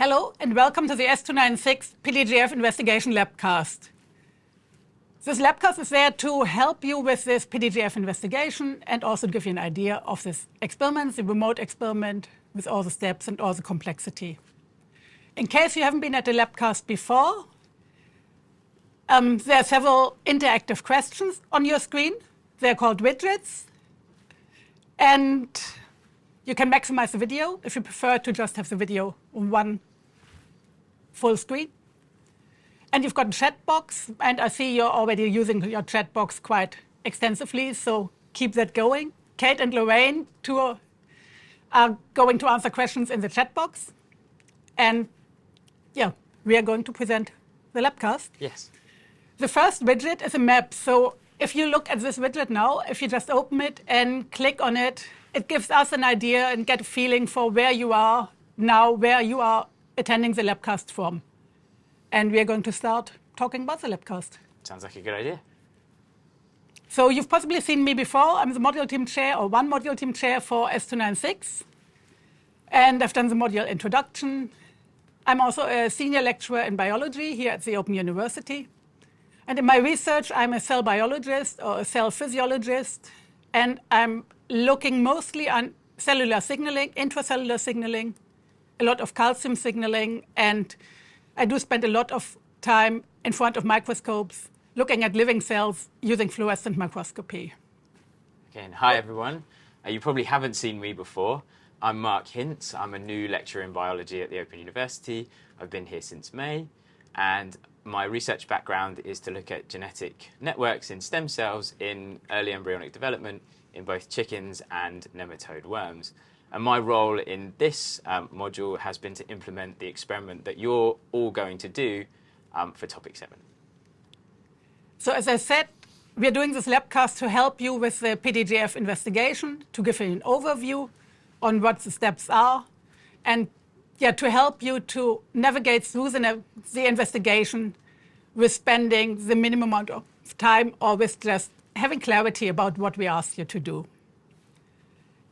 Hello and welcome to the S296 PDGF Investigation Labcast. This Labcast is there to help you with this PDGF investigation and also give you an idea of this experiment, the remote experiment, with all the steps and all the complexity. In case you haven't been at the Labcast before, there are several interactive questions on your screen. They're called widgets. And you can maximize the video if you prefer to just have the video on one full screen. And you've got a chat box, and I see you're already using your chat box quite extensively, so keep that going. Kate and Lorraine are going to answer questions in the chat box. And yeah, we are going to present the Labcast. Yes. The first widget is a map. So if you look at this widget now, if you just open it and click on it, it gives us an idea and get a feeling for where you are now, where you are attending the Labcast from. And we are going to start talking about the Labcast. Sounds like a good idea. So you've possibly seen me before. I'm the module team chair, or one module team chair for S296. And I've done the module introduction. I'm also a senior lecturer in biology here at the Open University. And in my research, I'm a cell biologist or a cell physiologist. And I'm looking mostly on cellular signaling, intracellular signaling, a lot of calcium signaling, and I do spend a lot of time in front of microscopes looking at living cells using fluorescent microscopy. Okay, and hi everyone. You probably haven't seen me before. I'm Mark Hintz. I'm a new lecturer in biology at the Open University. I've been here since May, and my research background is to look at genetic networks in stem cells in early embryonic development in both chickens and nematode worms. And my role in this module has been to implement the experiment that you're all going to do for topic 7. So as I said, we are doing this Labcast to help you with the PDGF investigation, to give you an overview on what the steps are, and to help you to navigate through the investigation with spending the minimum amount of time or with just having clarity about what we asked you to do.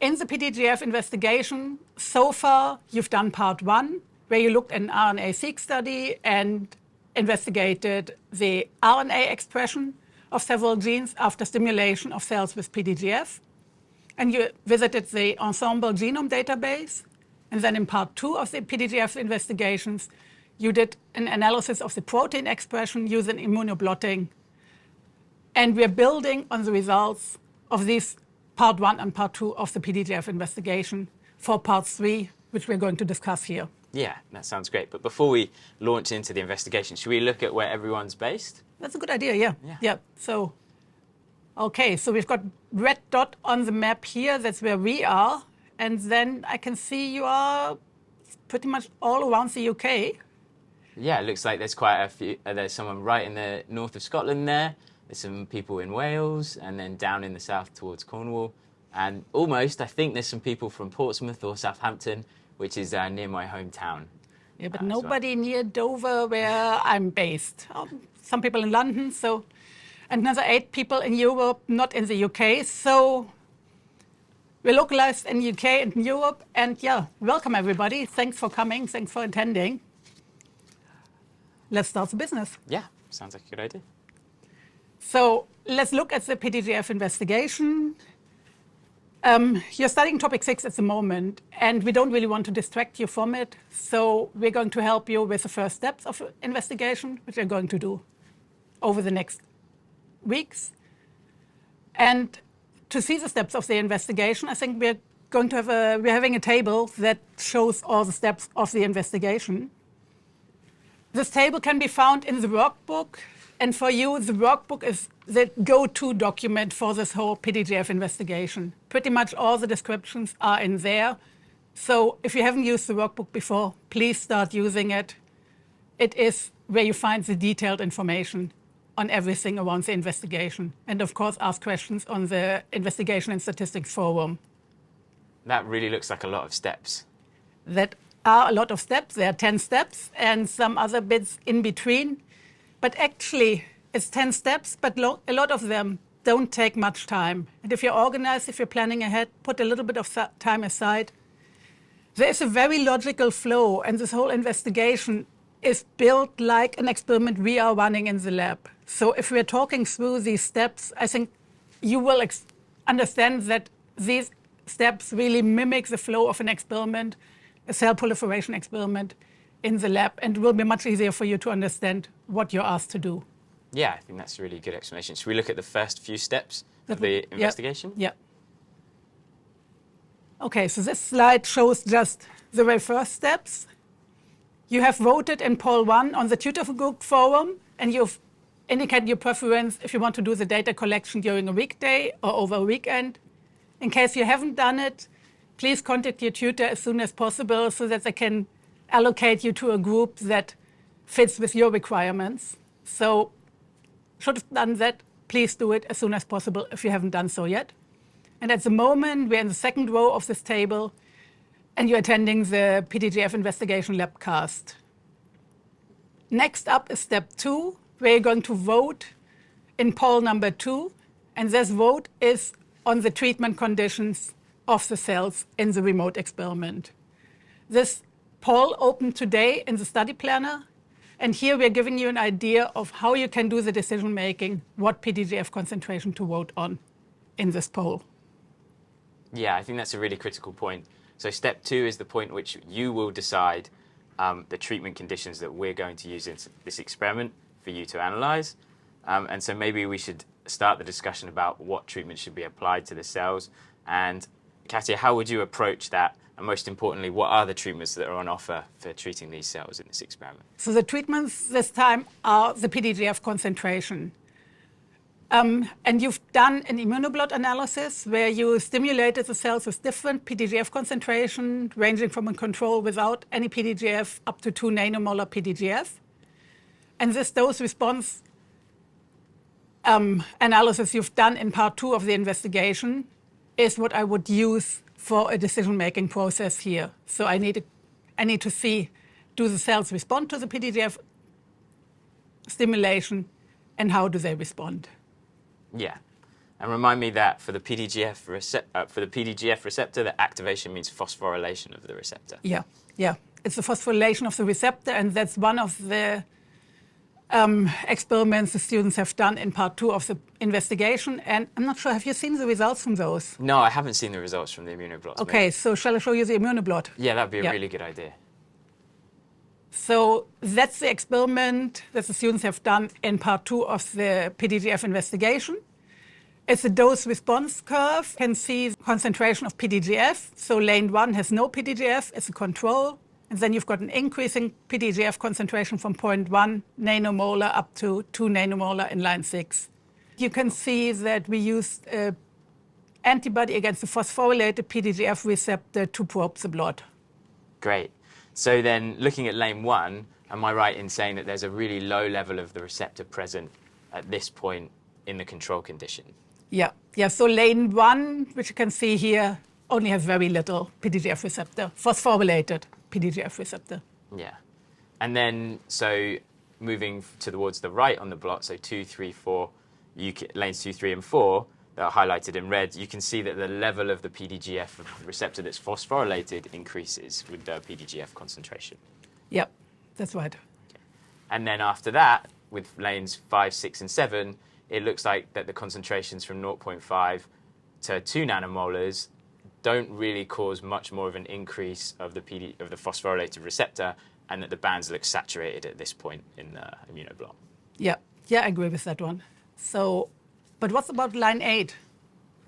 In the PDGF investigation, so far, you've done part 1, where you looked at an RNA-seq study and investigated the RNA expression of several genes after stimulation of cells with PDGF. And you visited the Ensembl Genome Database. And then in part 2 of the PDGF investigations, you did an analysis of the protein expression using immunoblotting. And we're building on the results of these part 1 and part 2 of the PDGF investigation for part 3, which we're going to discuss here. Yeah, that sounds great. But before we launch into the investigation, should we look at where everyone's based? That's a good idea, yeah. So, okay, so we've got red dot on the map here. That's where we are. And then I can see you are pretty much all around the UK. Yeah, it looks like there's quite a few. There's someone right in the north of Scotland there. There's some people in Wales, and then down in the south towards Cornwall. And almost, I think there's some people from Portsmouth or Southampton, which is near my hometown. Yeah, but nobody near Dover, where I'm based. Some people in London, so another 8 people in Europe, not in the UK. So we're localized in the UK and in Europe. And yeah, welcome everybody. Thanks for coming. Thanks for attending. Let's start the business. Yeah, sounds like a good idea. So let's look at the PDGF investigation. You're studying topic 6 at the moment, and we don't really want to distract you from it. So we're going to help you with the first steps of investigation, which we're going to do over the next weeks. And to see the steps of the investigation, I think we're having a table that shows all the steps of the investigation. This table can be found in the workbook. And for you, the workbook is the go-to document for this whole PDGF investigation. Pretty much all the descriptions are in there. So if you haven't used the workbook before, please start using it. It is where you find the detailed information on everything around the investigation. And of course, ask questions on the Investigation and Statistics Forum. That really looks like a lot of steps. That are a lot of steps. There are 10 steps and some other bits in between. But actually, it's 10 steps, but a lot of them don't take much time. And if you're organized, if you're planning ahead, put a little bit of time aside, There is a very logical flow, and this whole investigation is built like an experiment we are running in the lab. So if we're talking through these steps, I think you will understand that these steps really mimic the flow of an experiment, a cell proliferation experiment in the lab, and it will be much easier for you to understand what you're asked to do. Yeah, I think that's a really good explanation. Should we look at the first few steps of the investigation? Yeah. Okay, so this slide shows just the very first steps. You have voted in poll 1 on the tutor group forum, and you've indicated your preference if you want to do the data collection during a weekday or over a weekend. In case you haven't done it, please contact your tutor as soon as possible so that they can allocate you to a group that fits with your requirements. So, should have done that, please do it as soon as possible if you haven't done so yet. And at the moment, we're in the second row of this table, and you're attending the PDGF Investigation Labcast. Next up is step 2, where you're going to vote in poll number 2, and this vote is on the treatment conditions of the cells in the remote experiment. This poll opened today in the study planner, and here we're giving you an idea of how you can do the decision making, what PDGF concentration to vote on in this poll. Yeah, I think that's a really critical point. So step 2 is the point which you will decide the treatment conditions that we're going to use in this experiment for you to analyze. And so maybe we should start the discussion about what treatment should be applied to the cells. And Katja, how would you approach that? And most importantly, what are the treatments that are on offer for treating these cells in this experiment? So the treatments this time are the PDGF concentration. And you've done an immunoblot analysis where you stimulated the cells with different PDGF concentration, ranging from a control without any PDGF up to 2 nanomolar PDGF. And this dose response analysis you've done in part 2 of the investigation is what I would use for a decision-making process here. So I need to see, do the cells respond to the PDGF stimulation, and how do they respond? Yeah, and remind me that for the PDGF receptor, the activation means phosphorylation of the receptor. Yeah, it's the phosphorylation of the receptor, and that's one of the experiments the students have done in part 2 of the investigation. And I'm not sure, have you seen the results from those? No, I haven't seen the results from the immunoblot. Okay, so shall I show you the immunoblot? Yeah, that'd be a really good idea. So that's the experiment that the students have done in part 2 of the PDGF investigation. It's a dose-response curve. You can see the concentration of PDGF. So lane 1 has no PDGF, it's a control. And then you've got an increasing PDGF concentration from 0.1 nanomolar up to 2 nanomolar in line 6. You can see that we used an antibody against the phosphorylated PDGF receptor to probe the blood. Great. So then, looking at lane 1, am I right in saying that there's a really low level of the receptor present at this point in the control condition? Yeah. So lane 1, which you can see here, only has very little PDGF receptor, phosphorylated PDGF receptor. Yeah. And then, so moving towards the right on the blot, so 2, 3, 4, lanes 2, 3, and 4, that are highlighted in red, you can see that the level of the PDGF receptor that's phosphorylated increases with the PDGF concentration. Yep, that's right. Okay. And then after that, with lanes 5, 6, and 7, it looks like that the concentrations from 0.5 to 2 nanomolars don't really cause much more of an increase of the phosphorylated receptor, and that the bands look saturated at this point in the immunoblot. Yeah, I agree with that one. So, but what's about line 8?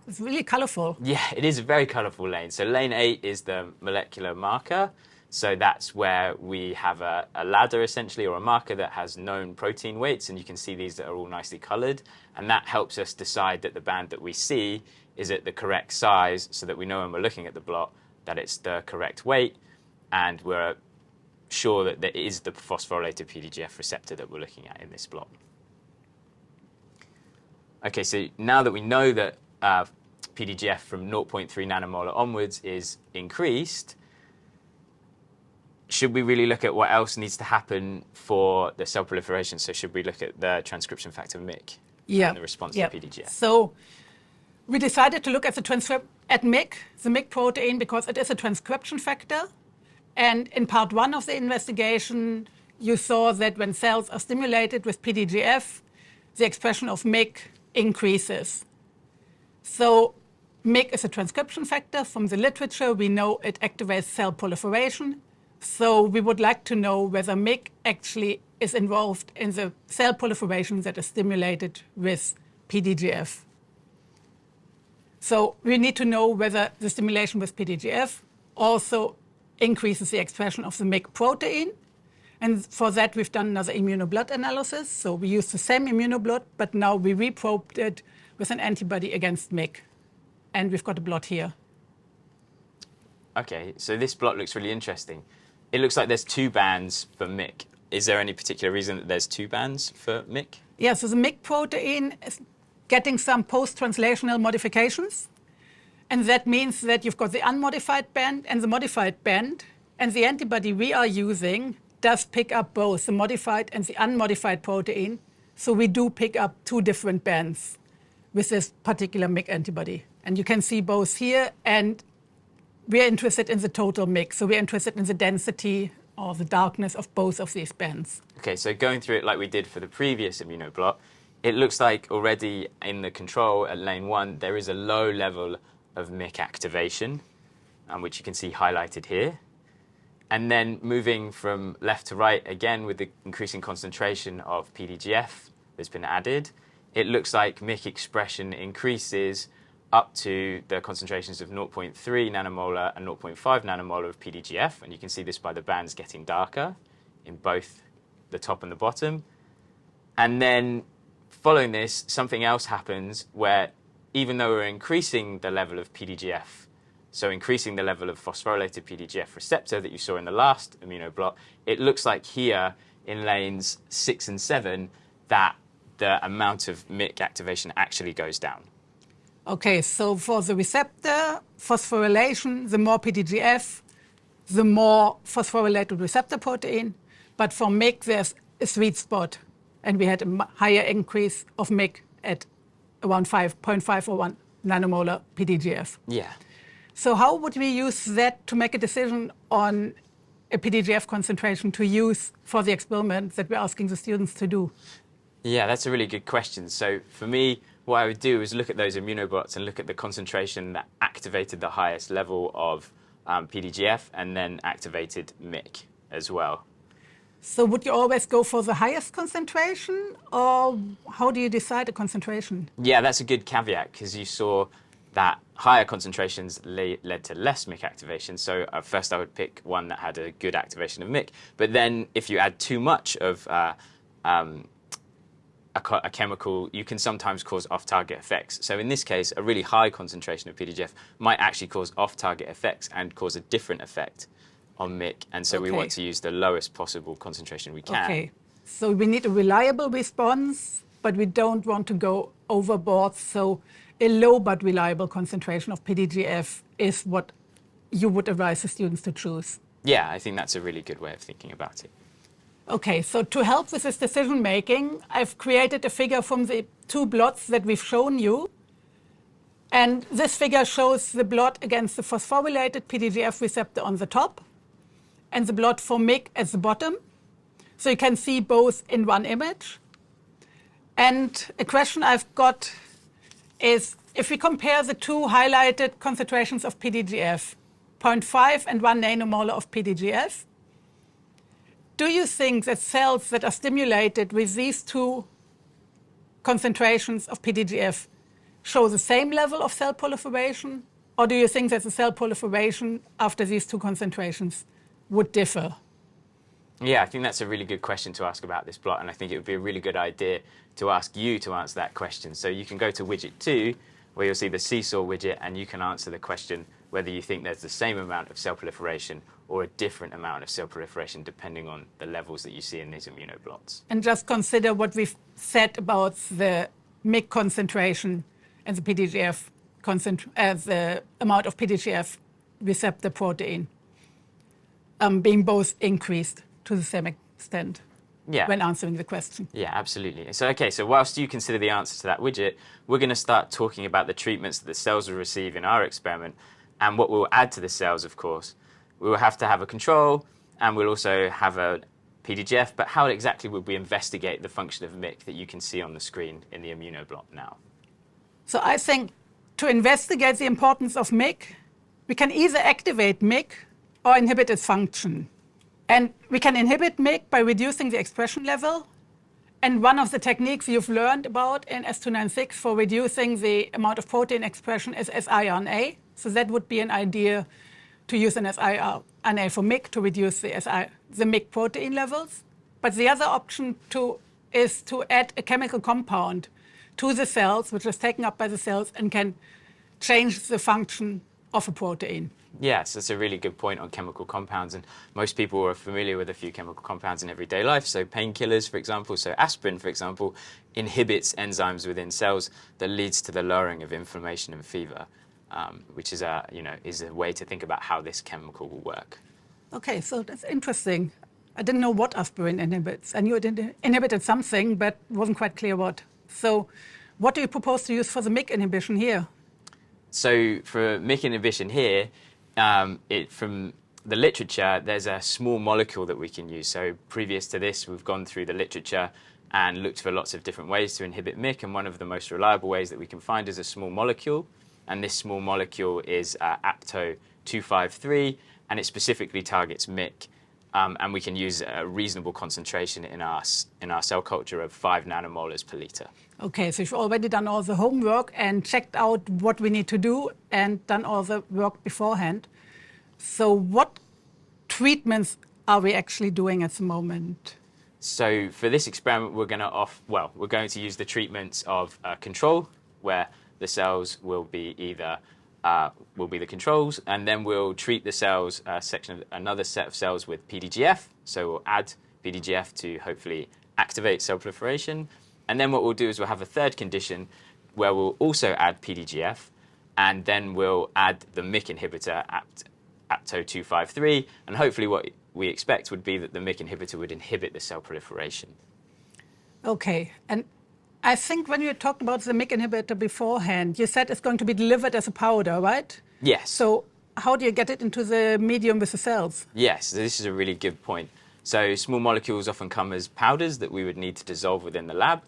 It's really colorful. Yeah, it is a very colorful lane. So lane 8 is the molecular marker. So that's where we have a ladder, essentially, or a marker that has known protein weights, and you can see these that are all nicely colored. And that helps us decide that the band that we see is at the correct size, so that we know when we're looking at the blot that it's the correct weight, and we're sure that there is the phosphorylated PDGF receptor that we're looking at in this blot. Okay, so now that we know that PDGF from 0.3 nanomolar onwards is increased, should we really look at what else needs to happen for the cell proliferation? So should we look at the transcription factor MYC and the response to PDGF? So we decided to look at the MYC, the MYC protein, because it is a transcription factor. And in part one of the investigation, you saw that when cells are stimulated with PDGF, the expression of MYC increases. So MYC is a transcription factor. From the literature, we know it activates cell proliferation. So we would like to know whether MYC actually is involved in the cell proliferation that is stimulated with PDGF. So we need to know whether the stimulation with PDGF also increases the expression of the MYC protein. And for that, we've done another immunoblot analysis. So we used the same immunoblot, but now we reprobed it with an antibody against MYC. And we've got a blot here. OK, so this blot looks really interesting. It looks like there's 2 bands for MYC. Is there any particular reason that there's 2 bands for MYC? Yeah, so the MYC protein is getting some post-translational modifications. And that means that you've got the unmodified band and the modified band. And the antibody we are using does pick up both the modified and the unmodified protein. So we do pick up 2 different bands with this particular MYC antibody. And you can see both here. And we're interested in the total MYC. So we're interested in the density or the darkness of both of these bands. OK, so going through it like we did for the previous immunoblot, it looks like already in the control at lane 1, there is a low level of MYC activation, which you can see highlighted here. And then moving from left to right, again, with the increasing concentration of PDGF that's been added, it looks like MYC expression increases up to the concentrations of 0.3 nanomolar and 0.5 nanomolar of PDGF. And you can see this by the bands getting darker in both the top and the bottom. And then following this, something else happens where even though we're increasing the level of PDGF, so increasing the level of phosphorylated PDGF receptor that you saw in the last immunoblot, it looks like here in lanes 6 and 7 that the amount of MYC activation actually goes down. OK, so for the receptor phosphorylation, the more PDGF, the more phosphorylated receptor protein. But for MYC, there's a sweet spot. And we had a higher increase of MYC at around 0.5 or 1 nanomolar PDGF. Yeah. So how would we use that to make a decision on a PDGF concentration to use for the experiment that we're asking the students to do? Yeah, that's a really good question. So for me, what I would do is look at those immunoblots and look at the concentration that activated the highest level of PDGF and then activated MYC as well. So would you always go for the highest concentration, or how do you decide a concentration? Yeah, that's a good caveat, because you saw that higher concentrations led to less MYC activation. So first I would pick one that had a good activation of MYC. But then if you add too much of a chemical, you can sometimes cause off-target effects. So in this case, a really high concentration of PDGF might actually cause off-target effects and cause a different effect on MYC. And so we want to use the lowest possible concentration we can. OK, so we need a reliable response, but we don't want to go overboard. So a low but reliable concentration of PDGF is what you would advise the students to choose. Yeah, I think that's a really good way of thinking about it. OK, so to help with this decision making, I've created a figure from the 2 blots that we've shown you. And this figure shows the blot against the phosphorylated PDGF receptor on the top and the blot for MYC at the bottom. So you can see both in one image. And a question I've got is, if we compare the 2 highlighted concentrations of PDGF, 0.5 and 1 nanomolar of PDGF, do you think that cells that are stimulated with these 2 concentrations of PDGF show the same level of cell proliferation? Or do you think that the cell proliferation after these 2 concentrations would differ? Yeah, I think that's a really good question to ask about this blot, and I think it would be a really good idea to ask you to answer that question. So you can go to widget 2, where you'll see the seesaw widget, and you can answer the question whether you think there's the same amount of cell proliferation or a different amount of cell proliferation depending on the levels that you see in these immunoblots. And just consider what we've said about the MYC concentration and the PDGF the amount of PDGF receptor protein being both increased to the same extent when answering the question. Yeah, absolutely. So, OK, so whilst you consider the answer to that widget, we're going to start talking about the treatments that the cells will receive in our experiment and what we'll add to the cells, of course, we will have to have a control, and we'll also have a PDGF, but how exactly would we investigate the function of MYC that you can see on the screen in the immunoblot now? So I think to investigate the importance of MYC, we can either activate MYC or inhibit its function. And we can inhibit MYC by reducing the expression level. And one of the techniques you've learned about in S296 for reducing the amount of protein expression is siRNA. So that would be an idea to use an siRNA for MYC to reduce the MYC protein levels. But the other option is to add a chemical compound to the cells, which is taken up by the cells and can change the function of a protein. Yes, that's a really good point on chemical compounds, and most people are familiar with a few chemical compounds in everyday life. So painkillers, for example, so aspirin, for example, inhibits enzymes within cells that leads to the lowering of inflammation and fever, which is a way to think about how this chemical will work. Okay, so that's interesting. I didn't know what aspirin inhibits. I knew it inhibited something, but wasn't quite clear what. So what do you propose to use for the MYC inhibition here? So for MYC inhibition here, from the literature, there's a small molecule that we can use. So previous to this, we've gone through the literature and looked for lots of different ways to inhibit MYC, and one of the most reliable ways that we can find is a small molecule. And this small molecule is APTO253, and it specifically targets MYC. And we can use a reasonable concentration in our cell culture of 5 nanomolars per liter. Okay, so you've already done all the homework and checked out what we need to do and done all the work beforehand. So what treatments are we actually doing at the moment? So for this experiment, we're going to use the treatments of control, where the cells will be the controls, and then we'll treat the cells, another set of cells with PDGF. So we'll add PDGF to hopefully activate cell proliferation. And then what we'll do is we'll have a third condition where we'll also add PDGF, and then we'll add the MYC inhibitor, APTO253, and hopefully what we expect would be that the MYC inhibitor would inhibit the cell proliferation. Okay, and I think when you talked about the MYC inhibitor beforehand, you said it's going to be delivered as a powder, right? Yes. So how do you get it into the medium with the cells? Yes, this is a really good point. So small molecules often come as powders that we would need to dissolve within the lab.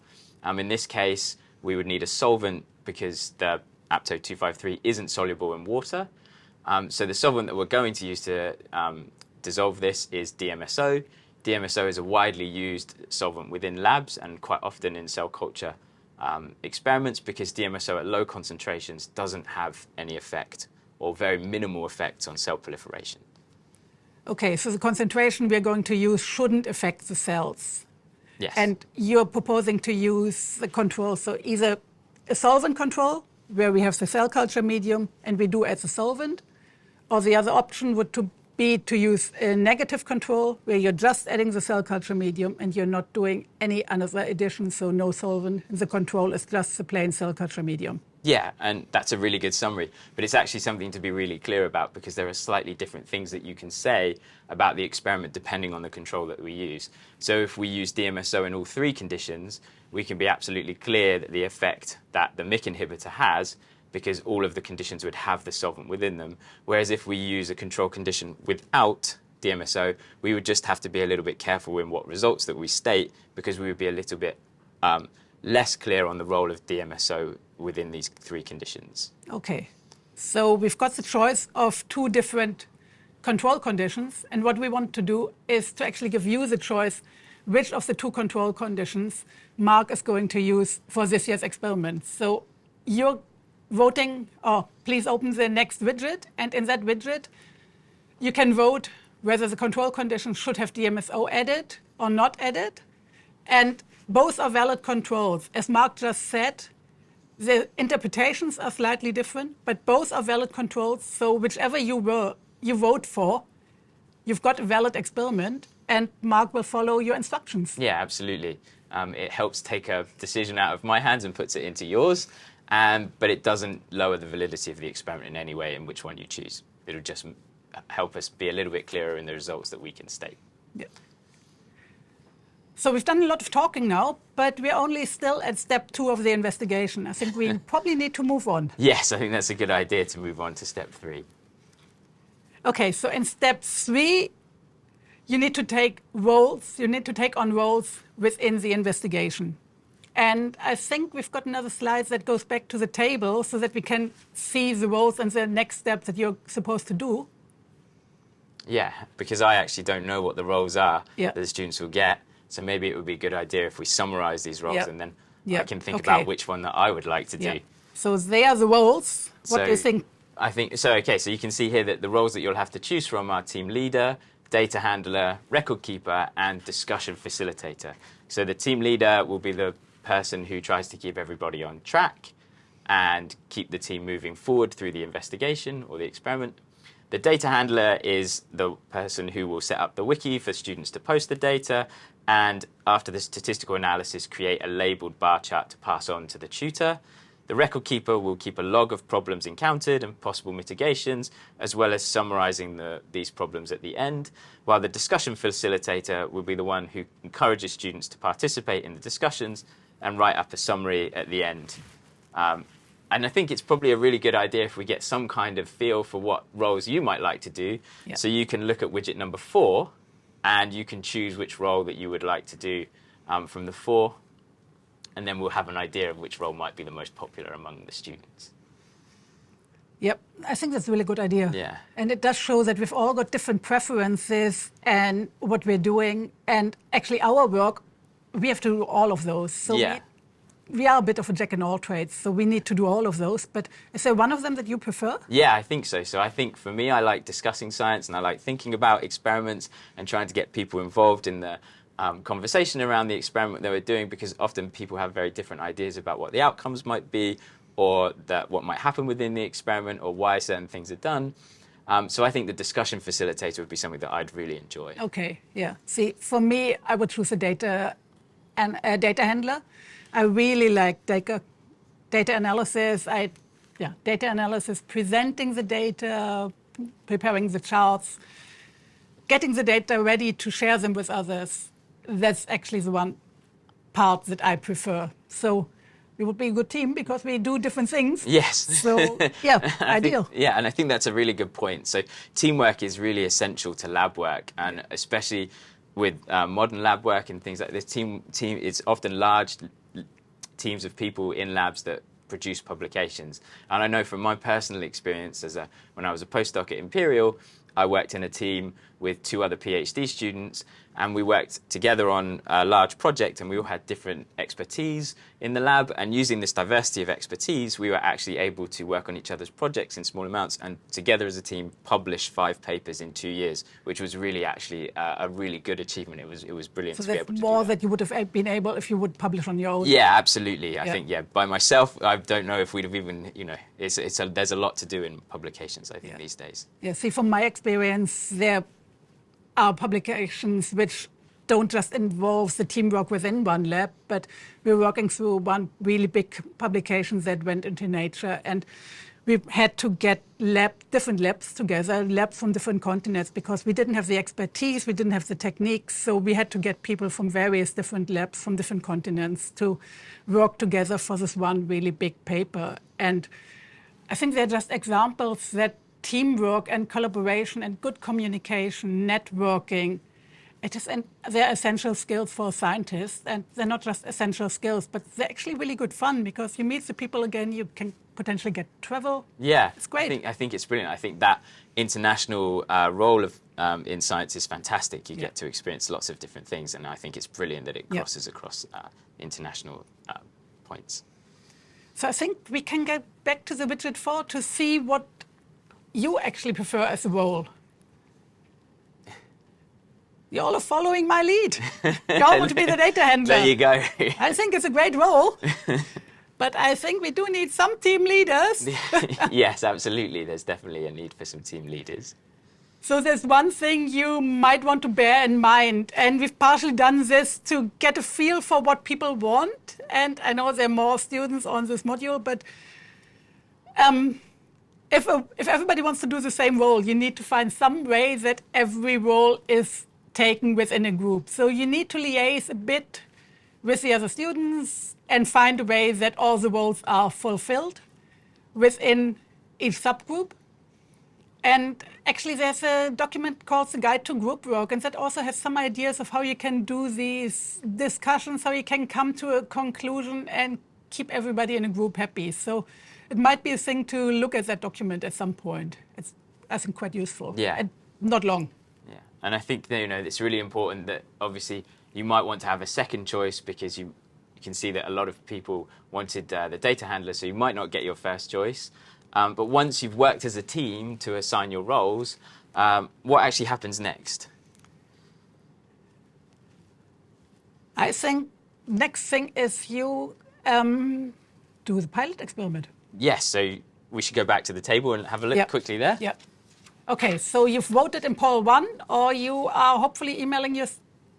In this case, we would need a solvent because the APTO253 isn't soluble in water. So the solvent that we're going to use to dissolve this is DMSO. DMSO is a widely used solvent within labs and quite often in cell culture experiments, because DMSO at low concentrations doesn't have any effect or very minimal effects on cell proliferation. Okay, so the concentration we're going to use shouldn't affect the cells. Yes. And you're proposing to use the control, so either a solvent control, where we have the cell culture medium and we do as a solvent, or the other option would be to use a negative control, where you're just adding the cell culture medium and you're not doing any other addition, so no solvent. The control is just the plain cell culture medium. Yeah, and that's a really good summary. But it's actually something to be really clear about, because there are slightly different things that you can say about the experiment depending on the control that we use. So if we use DMSO in all 3 conditions, we can be absolutely clear that the effect that the MYC inhibitor has, because all of the conditions would have the solvent within them. Whereas if we use a control condition without DMSO, we would just have to be a little bit careful in what results that we state, because we would be a little bit less clear on the role of DMSO within these 3 conditions. Okay, so we've got the choice of 2 different control conditions, and what we want to do is to actually give you the choice which of the 2 control conditions Mark is going to use for this year's experiment. So you're voting, please open the next widget, and in that widget you can vote whether the control condition should have DMSO added or not added, and both are valid controls. As Mark just said, the interpretations are slightly different, but both are valid controls, so whichever you vote for, you've got a valid experiment, and Mark will follow your instructions. Yeah, absolutely. It helps take a decision out of my hands and puts it into yours, but it doesn't lower the validity of the experiment in any way in which one you choose. It'll just help us be a little bit clearer in the results that we can state. Yeah. So we've done a lot of talking now, but we're only still at step 2 of the investigation. I think we probably need to move on. Yes, I think that's a good idea to move on to step 3. Okay, so in step 3, you need to take roles. You need to take on roles within the investigation. And I think we've got another slide that goes back to the table so that we can see the roles and the next steps that you're supposed to do. Yeah, because I actually don't know what the roles are Yeah. that the students will get. So maybe it would be a good idea if we summarize these roles Yeah. and then Yeah. I can think Okay. about which one that I would like to do. Yeah. So they are the roles. What So do you think? I think so. Okay, so you can see here that the roles that you'll have to choose from are team leader, data handler, record keeper, and discussion facilitator. So the team leader will be the person who tries to keep everybody on track and keep the team moving forward through the investigation or the experiment. The data handler is the person who will set up the wiki for students to post the data, and after the statistical analysis, create a labeled bar chart to pass on to the tutor. The record keeper will keep a log of problems encountered and possible mitigations, as well as summarizing these problems at the end, while the discussion facilitator will be the one who encourages students to participate in the discussions and write up a summary at the end. And I think it's probably a really good idea if we get some kind of feel for what roles you might like to do. Yeah. So you can look at widget number 4 and you can choose which role that you would like to do from the 4. And then we'll have an idea of which role might be the most popular among the students. Yep, I think that's a really good idea. Yeah. And it does show that we've all got different preferences and what we're doing. And actually our work, we have to do all of those. So Yeah. we are a bit of a jack in all trades, so we need to do all of those. But is there one of them that you prefer? Yeah, I think so. So I think for me, I like discussing science and I like thinking about experiments and trying to get people involved in the conversation around the experiment they were doing, because often people have very different ideas about what the outcomes might be or that what might happen within the experiment or why certain things are done. So I think the discussion facilitator would be something that I'd really enjoy. Okay, yeah. See, for me, I would choose a data handler. I really like data analysis. Data analysis, presenting the data, preparing the charts, getting the data ready to share them with others. That's actually the one part that I prefer. So we would be a good team because we do different things. Yes. So, yeah, ideal. And I think that's a really good point. So teamwork is really essential to lab work, and especially with modern lab work and things like this, team it's often large teams of people in labs that produce publications. And I know from my personal experience when I was a postdoc at Imperial, I worked in a team with 2 other PhD students, and we worked together on a large project, and we all had different expertise in the lab. And using this diversity of expertise, we were actually able to work on each other's projects in small amounts, and together as a team publish 5 papers in 2 years, which was really actually a really good achievement. It was brilliant So to be able that's to do more that. that you would have been able if you would publish on your own. Yeah, absolutely. I Yeah. think, by myself, I don't know if we'd have even, there's a lot to do in publications, I think, Yeah. these days. Yeah, see, from my experience, there are publications which don't just involve the teamwork within one lab, but we're working through one really big publication that went into Nature, and we had to get different labs together, labs from different continents, because we didn't have the expertise, we didn't have the techniques, so we had to get people from various different labs from different continents to work together for this one really big paper. And I think they're just examples that teamwork and collaboration and good communication, networking, they're essential skills for scientists. And they're not just essential skills, but they're actually really good fun because you meet the people again, you can potentially get travel. Yeah, It's great. I think it's brilliant. I think that international role of in science is fantastic. You get to experience lots of different things, and I think it's brilliant that it crosses across international points. So I think we can get back to the widget 4 to see what you actually prefer as a role. You all are following my lead. You all want to be the data handler. There you go. I think it's a great role. But I think we do need some team leaders. Yes, absolutely. There's definitely a need for some team leaders. So there's one thing you might want to bear in mind, and we've partially done this to get a feel for what people want. And I know there are more students on this module, but if everybody wants to do the same role, you need to find some way that every role is taken within a group. So you need to liaise a bit with the other students and find a way that all the roles are fulfilled within each subgroup. And actually, there's a document called the Guide to Group Work, and that also has some ideas of how you can do these discussions, how you can come to a conclusion and keep everybody in a group happy. So it might be a thing to look at that document at some point. It's, I think, quite useful. Yeah. And not long. Yeah, and I think that, it's really important that obviously you might want to have a second choice because you can see that a lot of people wanted the data handler, so you might not get your first choice. But once you've worked as a team to assign your roles, what actually happens next? I think next thing is you do the pilot experiment. Yes, so we should go back to the table and have a look quickly there. Yeah. Okay, so you've voted in poll 1, or you are hopefully emailing your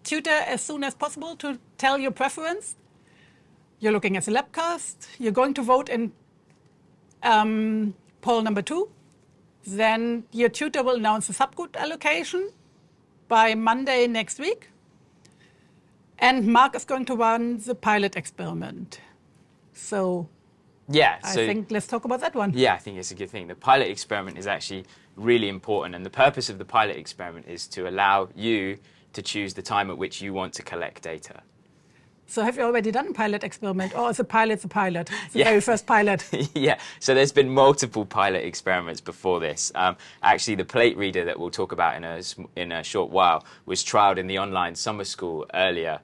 tutor as soon as possible to tell your preference. You're looking at the Labcast. You're going to vote in poll number 2. Then your tutor will announce the subgroup allocation by Monday next week. And Mark is going to run the pilot experiment. So yeah, I think let's talk about that one. Yeah, I think it's a good thing. The pilot experiment is actually really important. And the purpose of the pilot experiment is to allow you to choose the time at which you want to collect data. So have you already done a pilot experiment, or is the pilot the pilot? The very first pilot? Yeah, so there's been multiple pilot experiments before this. Actually, the plate reader that we'll talk about in a short while was trialled in the online summer school earlier,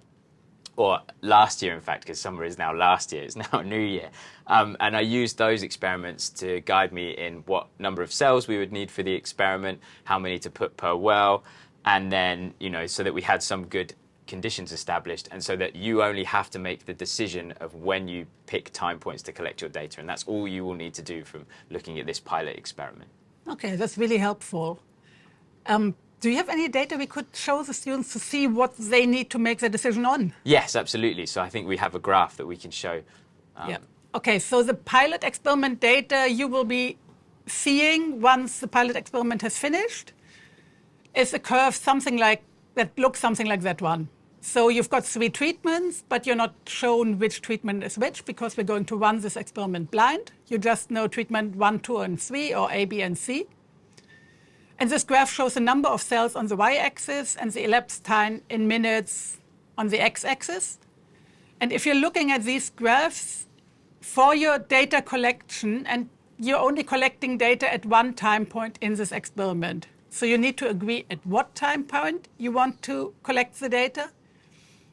or last year, in fact, because summer is now last year, it's now a new year. And I used those experiments to guide me in what number of cells we would need for the experiment, how many to put per well, and then, so that we had some good conditions established, and so that you only have to make the decision of when you pick time points to collect your data, and that's all you will need to do from looking at this pilot experiment. Okay, that's really helpful. Do you have any data we could show the students to see what they need to make their decision on? Yes, absolutely. So I think we have a graph that we can show. Yeah. Okay, so the pilot experiment data you will be seeing once the pilot experiment has finished is a curve that looks something like that one. So you've got 3 treatments, but you're not shown which treatment is which because we're going to run this experiment blind. You just know treatment 1, 2, and 3, or A, B, and C. And this graph shows the number of cells on the y-axis and the elapsed time in minutes on the x-axis. And if you're looking at these graphs for your data collection, and you're only collecting data at one time point in this experiment, so you need to agree at what time point you want to collect the data.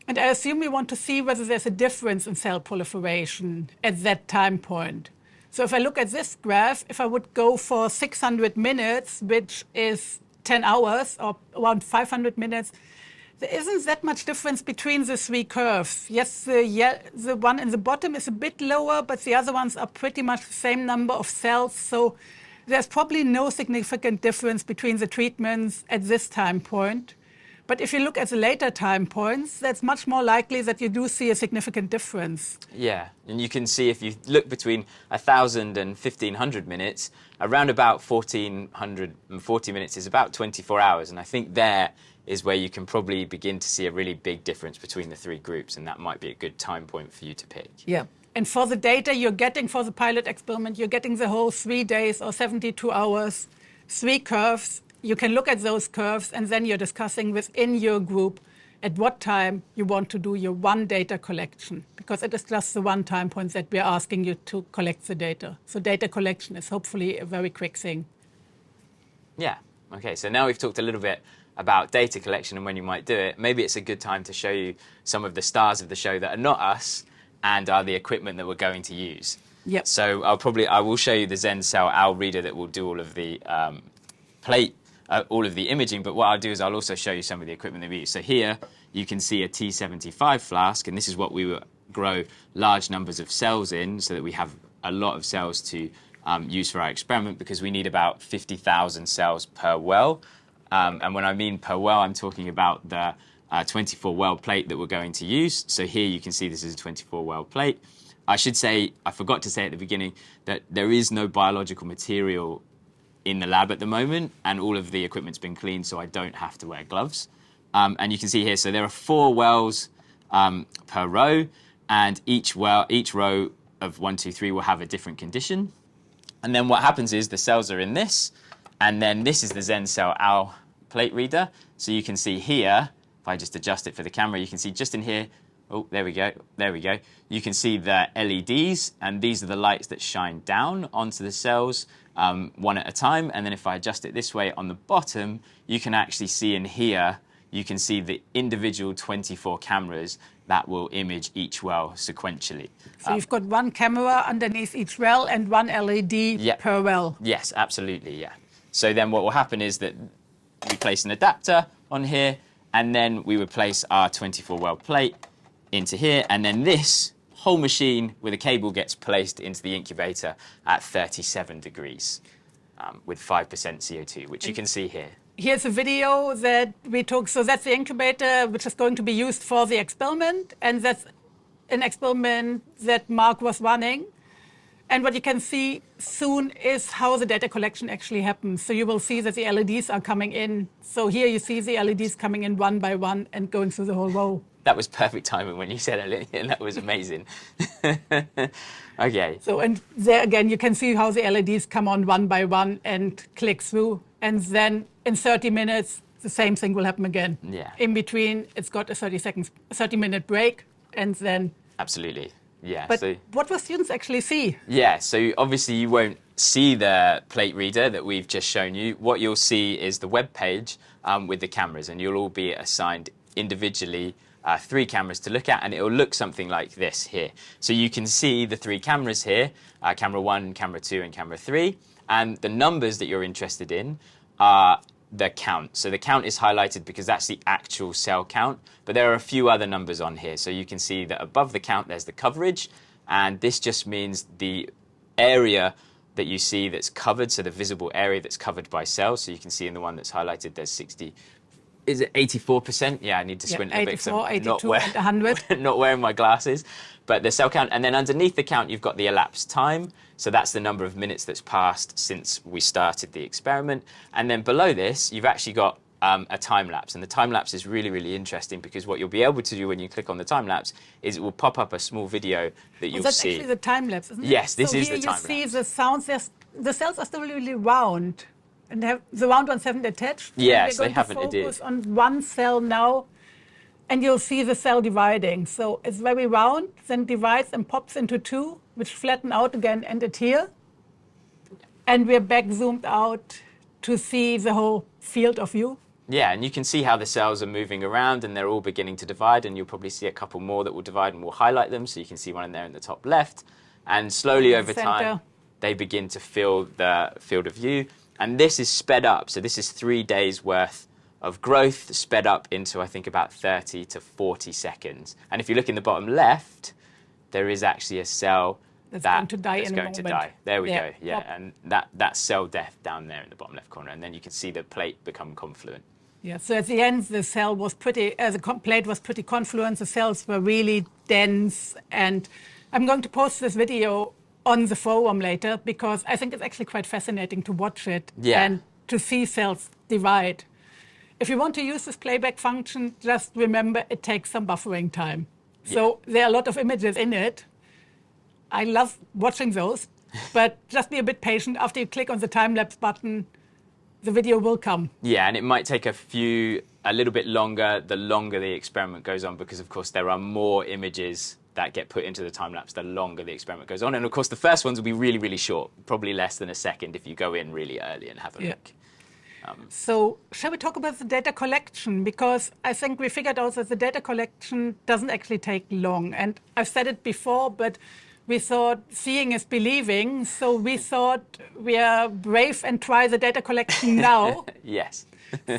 And I assume you want to see whether there's a difference in cell proliferation at that time point. So if I look at this graph, if I would go for 600 minutes, which is 10 hours, or around 500 minutes, there isn't that much difference between the 3 curves. Yes, the one in the bottom is a bit lower, but the other ones are pretty much the same number of cells. So there's probably no significant difference between the treatments at this time point. But if you look at the later time points, that's much more likely that you do see a significant difference. Yeah, and you can see if you look between 1,000 and 1,500 minutes, around about 1,440 minutes is about 24 hours. And I think there is where you can probably begin to see a really big difference between the 3 groups, and that might be a good time point for you to pick. Yeah. And for the data you're getting for the pilot experiment, you're getting the whole 3 days or 72 hours, 3 curves. You can look at those curves, and then you're discussing within your group at what time you want to do your one data collection, because it is just the one time point that we're asking you to collect the data. So data collection is hopefully a very quick thing. Yeah. Okay, so now we've talked a little bit about data collection and when you might do it. Maybe it's a good time to show you some of the stars of the show that are not us and are the equipment that we're going to use. Yep. So I will show you the ZenCell OWL reader that will do all of the all of the imaging, but what I'll do is I'll also show you some of the equipment that we use. So here you can see a T75 flask, and this is what we will grow large numbers of cells in so that we have a lot of cells to use for our experiment, because we need about 50,000 cells per well. And when I mean per well, I'm talking about the 24 well plate that we're going to use. So here you can see this is a 24 well plate. I should say, I forgot to say at the beginning, that there is no biological material in the lab at the moment, and all of the equipment's been cleaned, so I don't have to wear gloves. And you can see here, so there are 4 wells per row, and each row of 1, 2, 3 will have a different condition. And then what happens is the cells are in this, And then this is the Zencell OWL plate reader. So you can see here, if I just adjust it for the camera, you can see just in here, oh, there we go, there we go. You can see the LEDs, and these are the lights that shine down onto the cells one at a time. And then if I adjust it this way on the bottom, you can actually see in here, you can see the individual 24 cameras that will image each well sequentially. So you've got one camera underneath each well and one LED per well. Yes, absolutely, yeah. So then what will happen is that we place an adapter on here, and then we would place our 24 well plate into here, and then this whole machine with a cable gets placed into the incubator at 37 degrees with 5% CO2, which you can see here. Here's a video that we took. So that's the incubator, which is going to be used for the experiment. And that's an experiment that Mark was running. And what you can see soon is how the data collection actually happens. So you will see that the LEDs are coming in. So here you see the LEDs coming in one by one and going through the whole row. That was perfect timing when you said it, and that was amazing. Okay. So, and there again, you can see how the LEDs come on one by one and click through. And then in 30 minutes, the same thing will happen again. Yeah. In between, it's got a 30-minute break, and then... Absolutely, yeah. But what will students actually see? Yeah, so obviously you won't see the plate reader that we've just shown you. What you'll see is the web page with the cameras, and you'll all be assigned individually 3 cameras to look at, and it will look something like this here. So you can see the 3 cameras here, camera 1, camera 2, and camera 3, and the numbers that you're interested in are the count. So the count is highlighted because that's the actual cell count, but there are a few other numbers on here. So you can see that above the count there's the coverage, and this just means the area that you see that's covered, so the visible area that's covered by cells. So you can see in the one that's highlighted there's 60. Is it 84%? Yeah, I need to squint a bit because I'm 82, and 100. not wearing my glasses. But the cell count, and then underneath the count, you've got the elapsed time. So that's the number of minutes that's passed since we started the experiment. And then below this, you've actually got a time lapse. And the time lapse is really, really interesting because what you'll be able to do when you click on the time lapse is it will pop up a small video that you'll that's see. That's actually the time lapse, isn't it? Yes, this is the time lapse. So here you see the sounds. The cells are still really round. And the round ones haven't attached. Yes, they haven't. We're going to focus on one cell now, and you'll see the cell dividing. So it's very round, then divides and pops into 2, which flatten out again and adhere. And we're back zoomed out to see the whole field of view. Yeah, and you can see how the cells are moving around, and they're all beginning to divide, and you'll probably see a couple more that will divide, and we'll highlight them. So you can see one in there in the top left. And slowly over time, they begin to fill the field of view. And this is sped up. So this is 3 days worth of growth sped up into, I think, about 30 to 40 seconds. And if you look in the bottom left, there is actually a cell that's going to die in a moment. There we go. Yeah, and that's cell death down there in the bottom left corner. And then you can see the plate become confluent. Yeah, so at the end, the cell was the plate was pretty confluent. The cells were really dense. And I'm going to post this video on the forum later because I think it's actually quite fascinating to watch it and to see cells divide. If you want to use this playback function, just remember it takes some buffering time. Yeah. So there are a lot of images in it. I love watching those, but just be a bit patient. After you click on the time-lapse button, the video will come. Yeah, and it might take a little bit longer the longer the experiment goes on because, of course, there are more images that get put into the time-lapse the longer the experiment goes on. And, of course, the first ones will be really, really short, probably less than a second if you go in really early and have a look. So shall we talk about the data collection? Because I think we figured out that the data collection doesn't actually take long. And I've said it before, but we thought seeing is believing. So we thought we are brave and try the data collection now. Yes.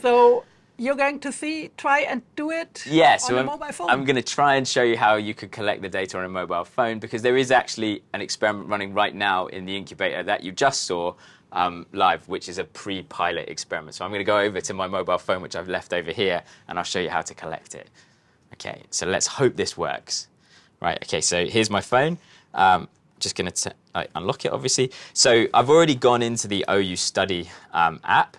So you're going to try and do it on a mobile phone? I'm going to try and show you how you could collect the data on a mobile phone because there is actually an experiment running right now in the incubator that you just saw live, which is a pre-pilot experiment. So I'm going to go over to my mobile phone, which I've left over here, and I'll show you how to collect it. Okay, so let's hope this works. Right, okay, so here's my phone. Just going to unlock it, obviously. So I've already gone into the OU Study app.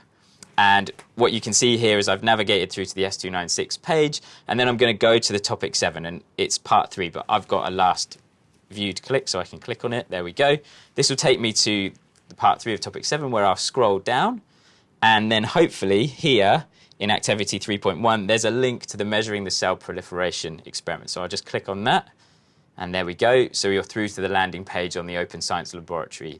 And what you can see here is I've navigated through to the S296 page, and then I'm going to go to the topic 7, and it's part 3, but I've got a last view to click, so I can click on it. There we go. This will take me to the part 3 of topic 7, where I'll scroll down, And then hopefully here in activity 3.1, there's a link to the measuring the cell proliferation experiment. So I'll just click on that. And there we go. So you're through to the landing page on the Open Science Laboratory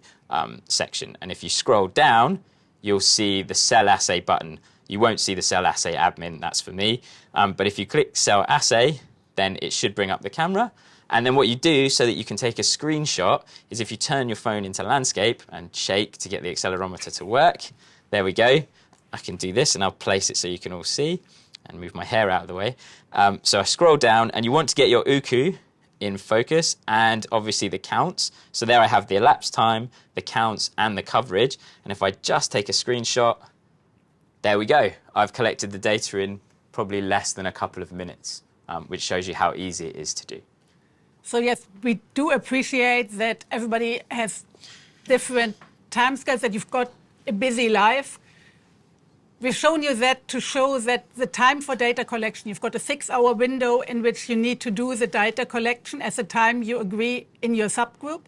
section. And if you scroll down, you'll see the cell assay button. You won't see the cell assay admin, that's for me. But if you click cell assay, then it should bring up the camera. And then what you do so that you can take a screenshot is if you turn your phone into landscape and shake to get the accelerometer to work. There we go. I can do this and I'll place it so you can all see and move my hair out of the way. So I scroll down and you want to get your UKU in focus and obviously the counts. So there I have the elapsed time, the counts and the coverage. And if I just take a screenshot, there we go. I've collected the data in probably less than a couple of minutes, which shows you how easy it is to do. So yes, we do appreciate that everybody has different timescales, that you've got a busy life. We've shown you that to show that the time for data collection, you've got a 6-hour window in which you need to do the data collection as the time you agree in your subgroup.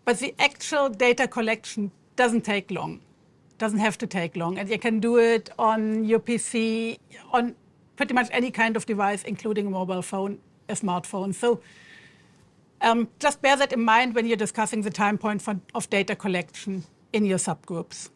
But the actual data collection doesn't take long, doesn't have to take long. And you can do it on your PC, on pretty much any kind of device, including a mobile phone, a smartphone. So just bear that in mind when you're discussing the time point of data collection in your subgroups.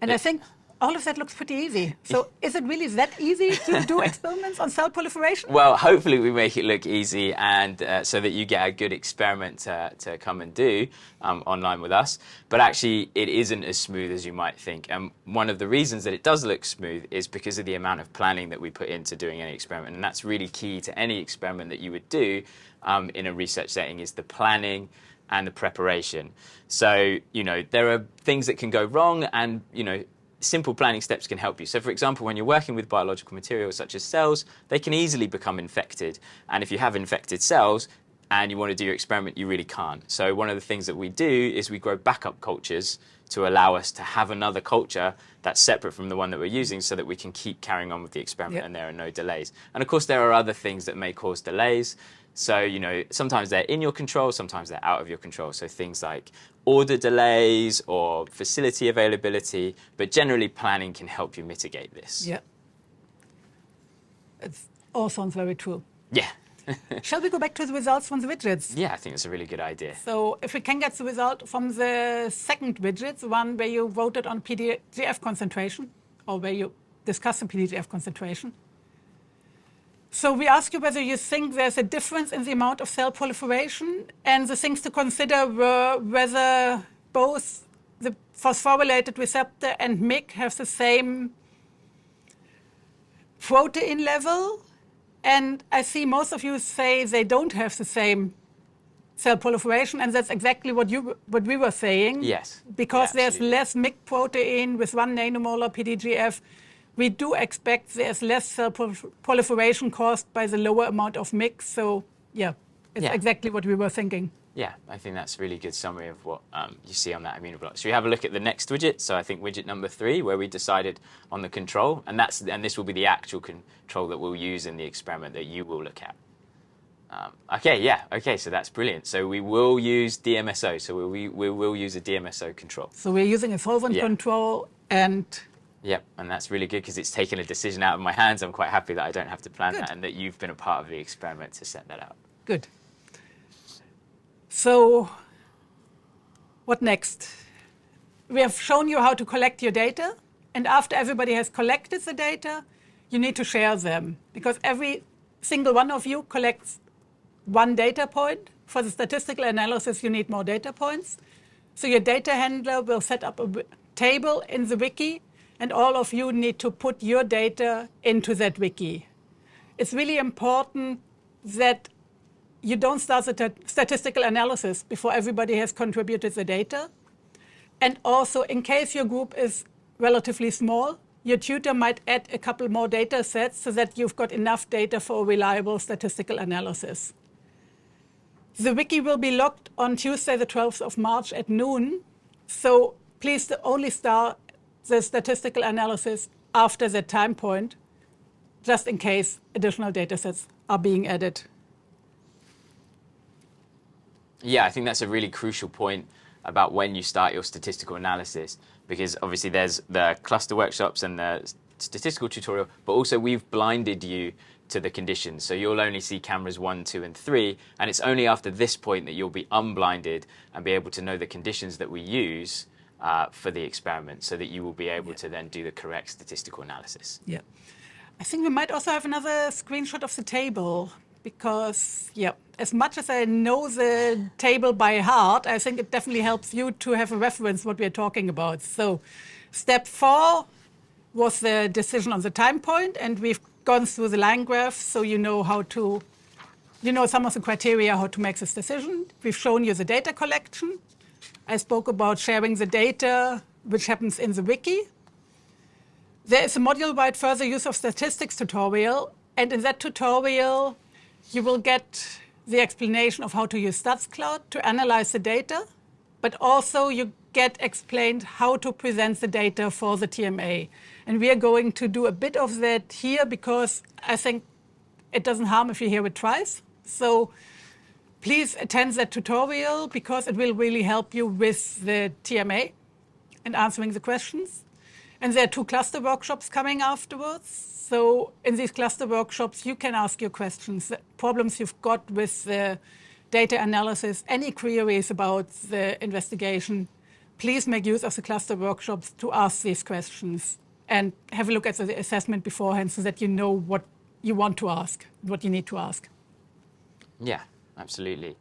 And I think all of that looks pretty easy. So is it really that easy to do experiments on cell proliferation? Well, hopefully we make it look easy and so that you get a good experiment to come and do online with us. But actually, it isn't as smooth as you might think. And one of the reasons that it does look smooth is because of the amount of planning that we put into doing any experiment. And that's really key to any experiment that you would do in a research setting, is the planning and the preparation. So, there are things that can go wrong and, simple planning steps can help you. So, for example, when you're working with biological materials such as cells, they can easily become infected. And if you have infected cells and you want to do your experiment, you really can't. So one of the things that we do is we grow backup cultures to allow us to have another culture that's separate from the one that we're using so that we can keep carrying on with the experiment and there are no delays. And of course, there are other things that may cause delays. So, sometimes they're in your control, sometimes they're out of your control. So things like order delays or facility availability, but generally planning can help you mitigate this. Yeah. It all sounds very true. Yeah. Shall we go back to the results from the widgets? Yeah, I think that's a really good idea. So if we can get the result from the second widget, the one where you voted on PDGF concentration, or where you discussed the PDGF concentration. So we ask you whether you think there's a difference in the amount of cell proliferation, and the things to consider were whether both the phosphorylated receptor and MYC have the same protein level. And I see most of you say they don't have the same cell proliferation, and that's exactly what we were saying. Yes. Because there's less MYC protein with 1 nanomolar PDGF. We do expect there's less cell proliferation caused by the lower amount of MYC. So, it's exactly what we were thinking. Yeah, I think that's a really good summary of what you see on that immunoblock. Should we have a look at the next widget? So I think widget number 3, where we decided on the control, and this will be the actual control that we'll use in the experiment that you will look at. Okay, so that's brilliant. So we will use DMSO. So we will use a DMSO control. So we're using a solvent control and... Yep, and that's really good because it's taken a decision out of my hands. I'm quite happy that I don't have to plan that and that you've been a part of the experiment to set that up. Good. So what next? We have shown you how to collect your data, and after everybody has collected the data, you need to share them, because every single one of you collects one data point. For the statistical analysis, you need more data points. So your data handler will set up a table in the wiki, and all of you need to put your data into that wiki. It's really important that you don't start the statistical analysis before everybody has contributed the data. And also, in case your group is relatively small, your tutor might add a couple more data sets so that you've got enough data for a reliable statistical analysis. The wiki will be locked on Tuesday, the 12th of March at noon. So please only start the statistical analysis after that time point, just in case additional data sets are being added. Yeah, I think that's a really crucial point about when you start your statistical analysis, because obviously there's the cluster workshops and the statistical tutorial, but also we've blinded you to the conditions. So you'll only see cameras 1, 2, and 3, and it's only after this point that you'll be unblinded and be able to know the conditions that we use for the experiment, so that you will be able to then do the correct statistical analysis. Yeah. I think we might also have another screenshot of the table, because, as much as I know the table by heart, I think it definitely helps you to have a reference what we're talking about. So step 4 was the decision on the time point, and we've gone through the line graph, so you know how to, some of the criteria how to make this decision. We've shown you the data collection. I spoke about sharing the data, which happens in the wiki. There is a module-wide further use of statistics tutorial, and in that tutorial, you will get the explanation of how to use StatsCloud to analyze the data, but also you get explained how to present the data for the TMA. And we are going to do a bit of that here, because I think it doesn't harm if you hear it twice. So please attend that tutorial, because it will really help you with the TMA and answering the questions. And there are 2 cluster workshops coming afterwards. So in these cluster workshops, you can ask your questions, the problems you've got with the data analysis, any queries about the investigation. Please make use of the cluster workshops to ask these questions, and have a look at the assessment beforehand, so that you know what you want to ask, what you need to ask. Yeah, absolutely.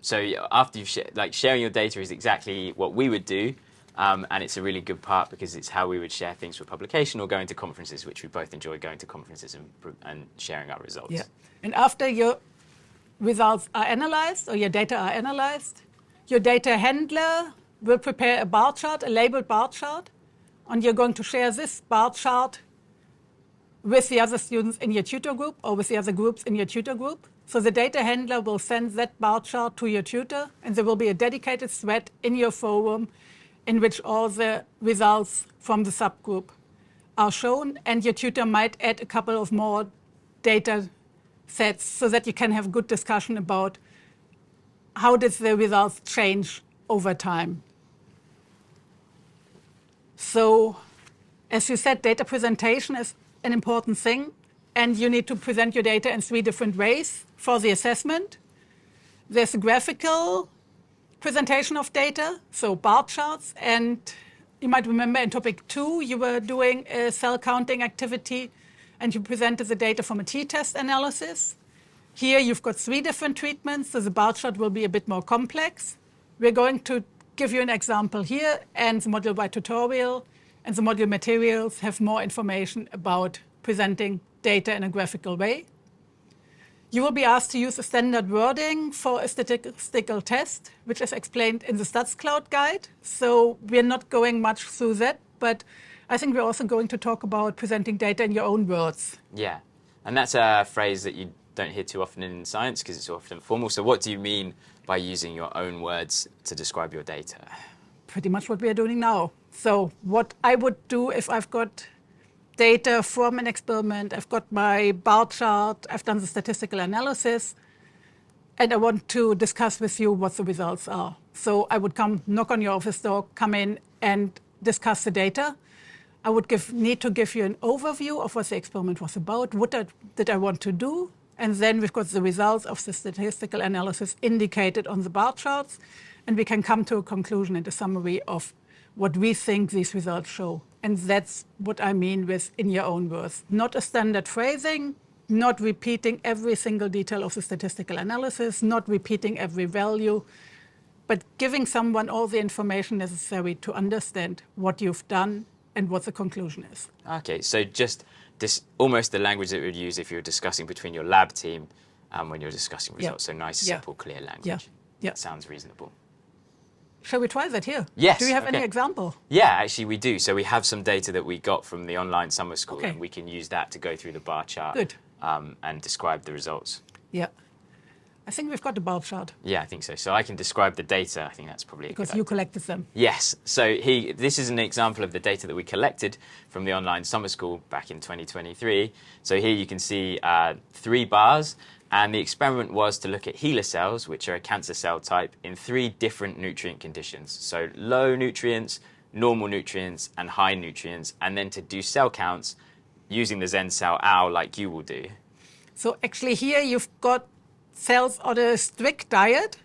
So after you've sharing your data is exactly what we would do. And it's a really good part, because it's how we would share things for publication or going to conferences, which we both enjoy, going to conferences and sharing our results. Yeah. And after your results are analyzed, or your data are analyzed, your data handler will prepare a bar chart, a labeled bar chart, and you're going to share this bar chart with the other students in your tutor group, or with the other groups in your tutor group. So the data handler will send that bar chart to your tutor, and there will be a dedicated thread in your forum in which all the results from the subgroup are shown, and your tutor might add a couple of more data sets, so that you can have good discussion about how did the results change over time. So, as you said, data presentation is an important thing, and you need to present your data in 3 different ways for the assessment. There's a graphical presentation of data, so bar charts, and you might remember in topic 2, you were doing a cell counting activity, and you presented the data from a t-test analysis. Here you've got 3 different treatments, so the bar chart will be a bit more complex. We're going to give you an example here, and the module-wide tutorial and the module materials have more information about presenting data in a graphical way. You will be asked to use a standard wording for a statistical test, which is explained in the StatsCloud guide. So we're not going much through that, but I think we're also going to talk about presenting data in your own words. Yeah, and that's a phrase that you don't hear too often in science, because it's often formal. So what do you mean by using your own words to describe your data? Pretty much what we are doing now. So what I would do if I've got data from an experiment, I've got my bar chart, I've done the statistical analysis, and I want to discuss with you what the results are. So I would knock on your office door, come in and discuss the data. I would need to give you an overview of what the experiment was about, what did I want to do, and then we've got the results of the statistical analysis indicated on the bar charts, and we can come to a conclusion and a summary of what we think these results show. And that's what I mean with in your own words. Not a standard phrasing, not repeating every single detail of the statistical analysis, not repeating every value, but giving someone all the information necessary to understand what you've done and what the conclusion is. Okay, so just this almost the language that we would use if you were discussing between your lab team when you're discussing results. So nice, simple, clear language. Yeah. Sounds reasonable. Shall we try that here? Yes. Do you have any example? Yeah, actually we do. So we have some data that we got from the online summer school, and we can use that to go through the bar chart and describe the results. Yeah. I think we've got the bar chart. Yeah, I think so. So I can describe the data. I think that's probably a good idea. Because you collected them. Yes. So this is an example of the data that we collected from the online summer school back in 2023. So here you can see 3 bars. And the experiment was to look at HeLa cells, which are a cancer cell type, in 3 different nutrient conditions. So low nutrients, normal nutrients and high nutrients, and then to do cell counts using the Zencell OWL like you will do. So actually here you've got cells on a strict diet,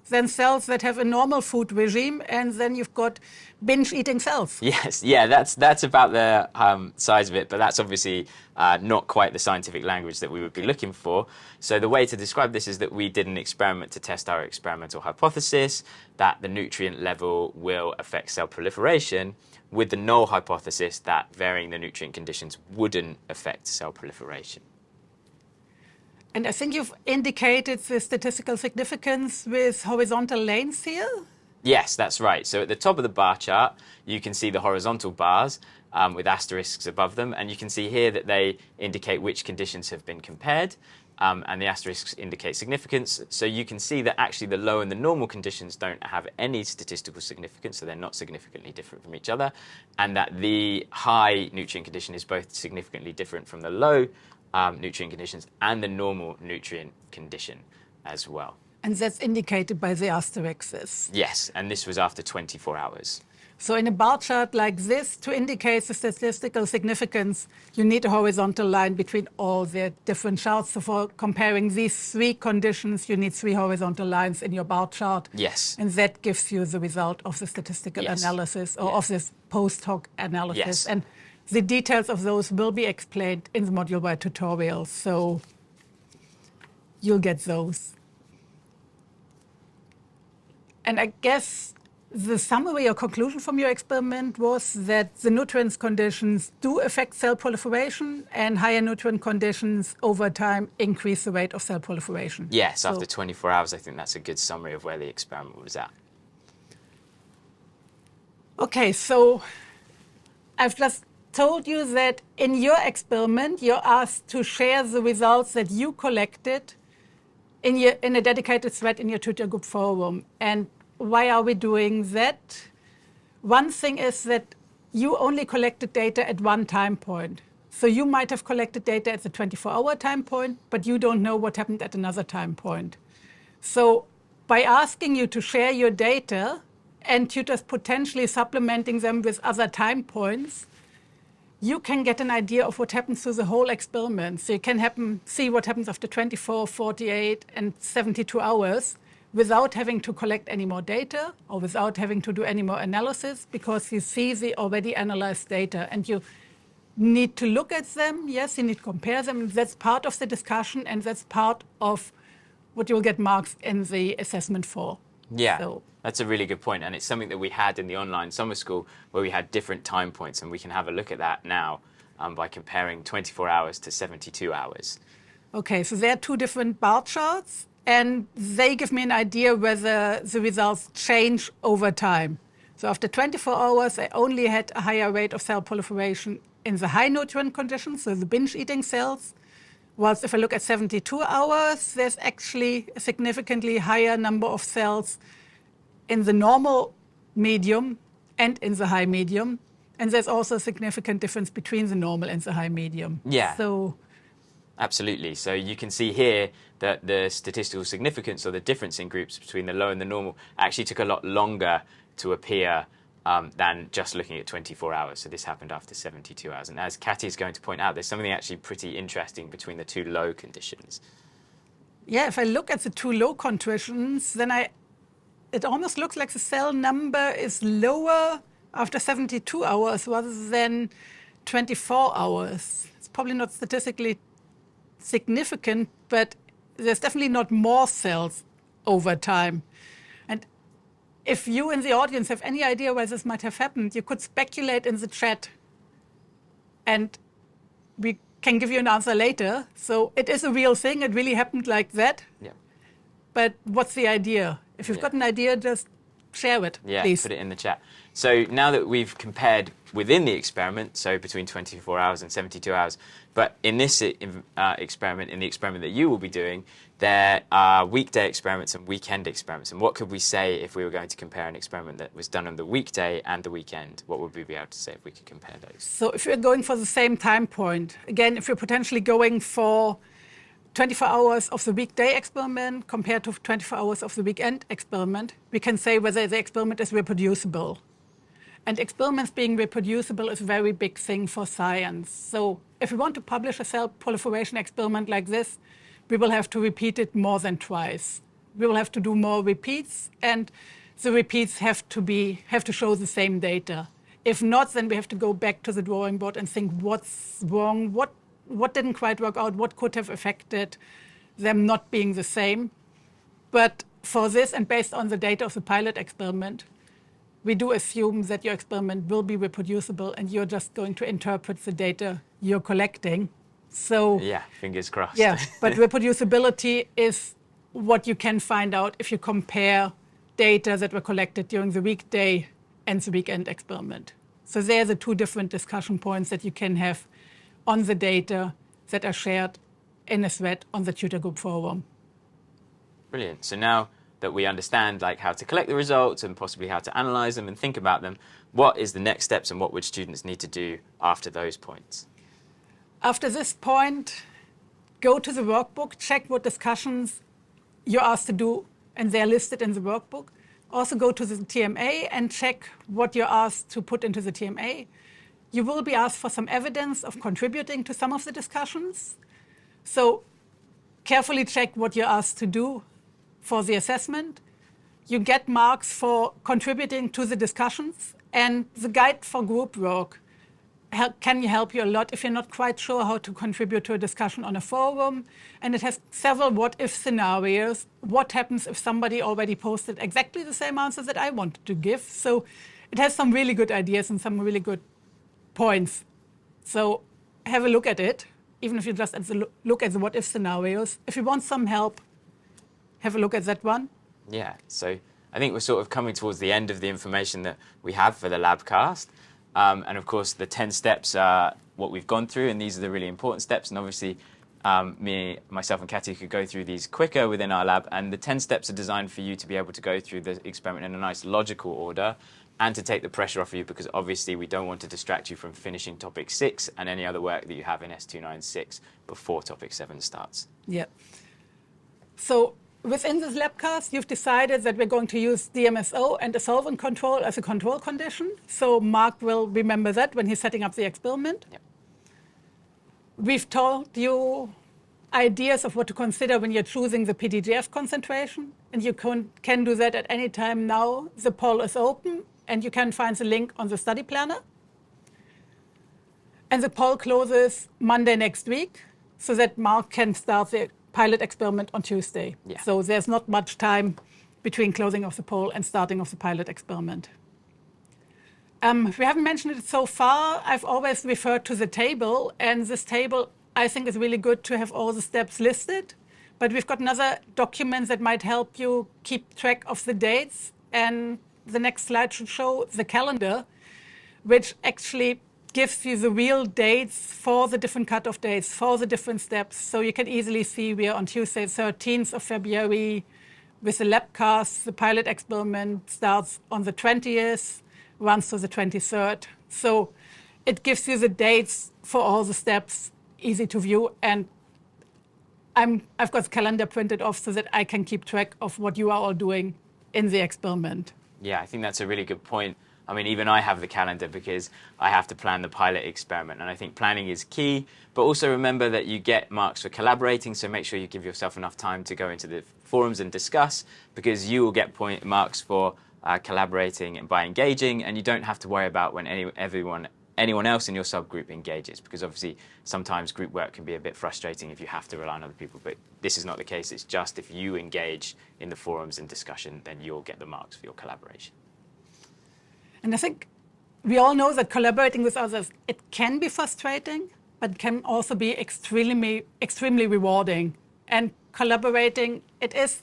then cells that have a normal food regime, and then you've got binge-eating cells. Yes, yeah, that's about the size of it, but that's obviously not quite the scientific language that we would be looking for. So the way to describe this is that we did an experiment to test our experimental hypothesis that the nutrient level will affect cell proliferation, with the null hypothesis that varying the nutrient conditions wouldn't affect cell proliferation. And I think you've indicated the statistical significance with horizontal lanes here. Yes, that's right. So at the top of the bar chart, you can see the horizontal bars with asterisks above them. And you can see here that they indicate which conditions have been compared. And the asterisks indicate significance. So you can see that actually the low and the normal conditions don't have any statistical significance. So they're not significantly different from each other. And that the high nutrient condition is both significantly different from the low nutrient conditions and the normal nutrient condition as well. And that's indicated by the asterisks. Yes, and this was after 24 hours. So in a bar chart like this, to indicate the statistical significance, you need a horizontal line between all the different charts. So for comparing these three conditions, you need three horizontal lines in your bar chart. Yes. And that gives you the result of the statistical analysis or of this post hoc analysis. Yes. And the details of those will be explained in the module-wide tutorial, so you'll get those. And I guess the summary or conclusion from your experiment was that the nutrient conditions do affect cell proliferation, and higher nutrient conditions over time increase the rate of cell proliferation. Yes, so after 24 hours, I think that's a good summary of where the experiment was at. Okay, so I've just told you that in your experiment, you're asked to share the results that you collected in a dedicated thread in your tutor group forum. And why are we doing that? One thing is that you only collected data at one time point. So you might have collected data at the 24-hour time point, but you don't know what happened at another time point. So by asking you to share your data and tutors potentially supplementing them with other time points, you can get an idea of what happens to the whole experiment. So you can see what happens after 24, 48, and 72 hours without having to collect any more data or without having to do any more analysis, because you see the already analyzed data. And you need to look at them. Yes, you need to compare them. That's part of the discussion, and that's part of what you'll get marks in the assessment for. Yeah. So that's a really good point, and it's something that we had in the online summer school where we had different time points, and we can have a look at that now by comparing 24 hours to 72 hours. Okay, so there are two different bar charts, and they give me an idea whether the results change over time. So after 24 hours, I only had a higher rate of cell proliferation in the high nutrient conditions, so the binge-eating cells. Whilst if I look at 72 hours, there's actually a significantly higher number of cells in the normal medium and in the high medium. And there's also a significant difference between the normal and the high medium. Yeah. So absolutely. So you can see here that the statistical significance or the difference in groups between the low and the normal actually took a lot longer to appear than just looking at 24 hours. So this happened after 72 hours. And as Katty is going to point out, there's something actually pretty interesting between the two low conditions. yeah, if I look at the two low conditions, then it almost looks like the cell number is lower after 72 hours rather than 24 hours. It's probably not statistically significant, but there's definitely not more cells over time. And if you in the audience have any idea why this might have happened, you could speculate in the chat, and we can give you an answer later. So it is a real thing. It really happened like that. Yeah. But what's the idea? If you've got an idea, just share it, please. Put it in the chat. So now that we've compared within the experiment, so between 24 hours and 72 hours, but in this experiment, in the experiment that you will be doing, there are weekday experiments and weekend experiments. And what could we say if we were going to compare an experiment that was done on the weekday and the weekend? What would we be able to say if we could compare those? So if you're going for the same time point, again, if you're potentially going for 24 hours of the weekday experiment compared to 24 hours of the weekend experiment, we can say whether the experiment is reproducible. And experiments being reproducible is a very big thing for science. So if we want to publish a cell proliferation experiment like this, we will have to repeat it more than twice. We will have to do more repeats, and the repeats have to show the same data. If not, then we have to go back to the drawing board and think what's wrong, what didn't quite work out, what could have affected them not being the same. But for this, and based on the data of the pilot experiment, we do assume that your experiment will be reproducible and you're just going to interpret the data you're collecting. So yeah, fingers crossed. Yeah, but reproducibility is what you can find out if you compare data that were collected during the weekday and the weekend experiment. So they're the two different discussion points that you can have on the data that are shared in a thread on the tutor group forum. Brilliant. So now that we understand like how to collect the results and possibly how to analyze them and think about them, what is the next steps and what would students need to do after those points? After this point, go to the workbook, check what discussions you're asked to do, and they're listed in the workbook. Also go to the TMA and check what you're asked to put into the TMA. You will be asked for some evidence of contributing to some of the discussions. So carefully check what you're asked to do for the assessment. You get marks for contributing to the discussions, and the guide for group work can help you a lot if you're not quite sure how to contribute to a discussion on a forum. And it has several what-if scenarios. What happens if somebody already posted exactly the same answer that I wanted to give? So it has some really good ideas and some really good points. So have a look at it, even if you just look at the what-if scenarios. If you want some help, have a look at that one. Yeah, so I think we're sort of coming towards the end of the information that we have for the Labcast. And of course, the 10 steps are what we've gone through, and these are the really important steps. And obviously, myself and Katty could go through these quicker within our lab. And the 10 steps are designed for you to be able to go through the experiment in a nice logical order and to take the pressure off of you, because obviously we don't want to distract you from finishing topic 6 and any other work that you have in S296 before topic 7 starts. Yeah. So within this Labcast, you've decided that we're going to use DMSO and a solvent control as a control condition. So Mark will remember that when he's setting up the experiment. Yep. We've told you ideas of what to consider when you're choosing the PDGF concentration. And you can do that at any time now. The poll is open, and you can find the link on the study planner. And the poll closes Monday next week, so that Mark can start the pilot experiment on Tuesday. Yeah. So there's not much time between closing of the poll and starting of the pilot experiment. We haven't mentioned it so far. I've always referred to the table, and this table I think is really good to have all the steps listed. But we've got another document that might help you keep track of the dates, and the next slide should show the calendar, which actually gives you the real dates for the different cutoff dates, for the different steps. So you can easily see we are on Tuesday, 13th of February with the Labcast. The pilot experiment starts on the 20th, runs to the 23rd. So it gives you the dates for all the steps, easy to view. And I've got the calendar printed off so that I can keep track of what you are all doing in the experiment. Yeah, I think that's a really good point. I mean, even I have the calendar because I have to plan the pilot experiment. And I think planning is key. But also remember that you get marks for collaborating. So make sure you give yourself enough time to go into the forums and discuss, because you will get marks for collaborating and by engaging. And you don't have to worry about when anyone else in your subgroup engages, because obviously sometimes group work can be a bit frustrating if you have to rely on other people. But this is not the case. It's just if you engage in the forums and discussion, then you'll get the marks for your collaboration. And I think we all know that collaborating with others, it can be frustrating, but it can also be extremely rewarding. And collaborating, it's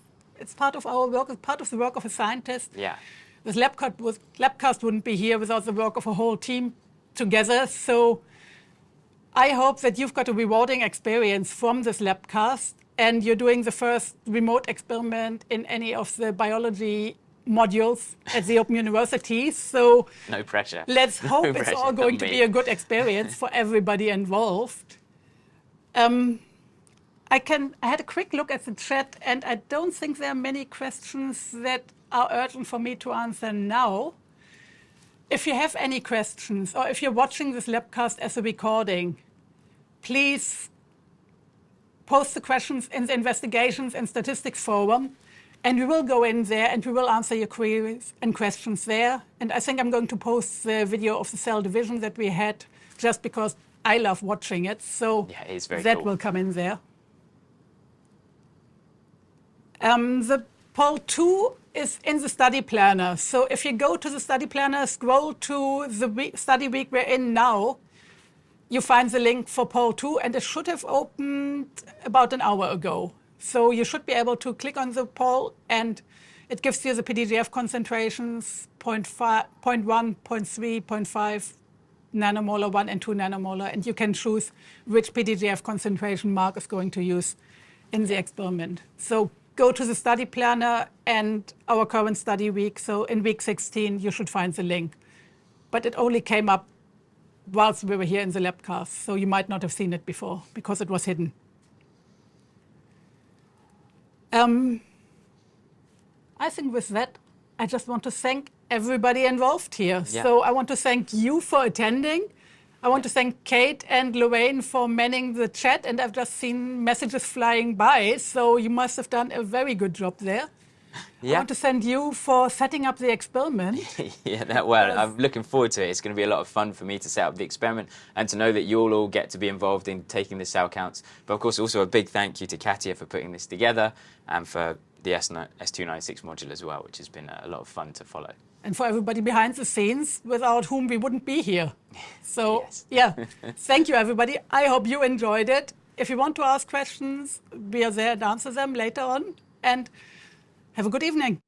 part of our work, it's part of the work of a scientist. Yeah. This Labcast wouldn't be here without the work of a whole team together. So I hope that you've got a rewarding experience from this Labcast, and you're doing the first remote experiment in any of the biology modules at the Open University. So no pressure. Let's hope it's all going to be a good experience for everybody involved. I had a quick look at the chat, and I don't think there are many questions that are urgent for me to answer now. if you have any questions, or if you're watching this Labcast as a recording, please post the questions in the Investigations and Statistics Forum, and we will go in there and we will answer your queries and questions there. And I think I'm going to post the video of the cell division that we had, just because I love watching it. So yeah, it is very that cool. will come in there. The poll 2 is in the study planner. So if you go to the study planner, scroll to the study week we're in now, you find the link for poll 2, and it should have opened about an hour ago. So you should be able to click on the poll, and it gives you the PDGF concentrations, 0.1, 0.3, 0.5 nanomolar, 1 and 2 nanomolar, and you can choose which PDGF concentration Mark is going to use in the experiment. So go to the study planner and our current study week. So in week 16, you should find the link. But it only came up whilst we were here in the Labcast, so you might not have seen it before because it was hidden. I think with that, I just want to thank everybody involved here. Yeah. So I want to thank you for attending. I want to thank Kate and Lorraine for manning the chat, and I've just seen messages flying by, so you must have done a very good job there. Yeah. I want to thank you for setting up the experiment. I'm looking forward to it. It's going to be a lot of fun for me to set up the experiment and to know that you'll all get to be involved in taking the cell counts. But of course, also a big thank you to Katia for putting this together and for the S296 module as well, which has been a lot of fun to follow. And for everybody behind the scenes, without whom we wouldn't be here. So, Yes. yeah, thank you, everybody. I hope you enjoyed it. If you want to ask questions, we are there to answer them later on. And have a good evening.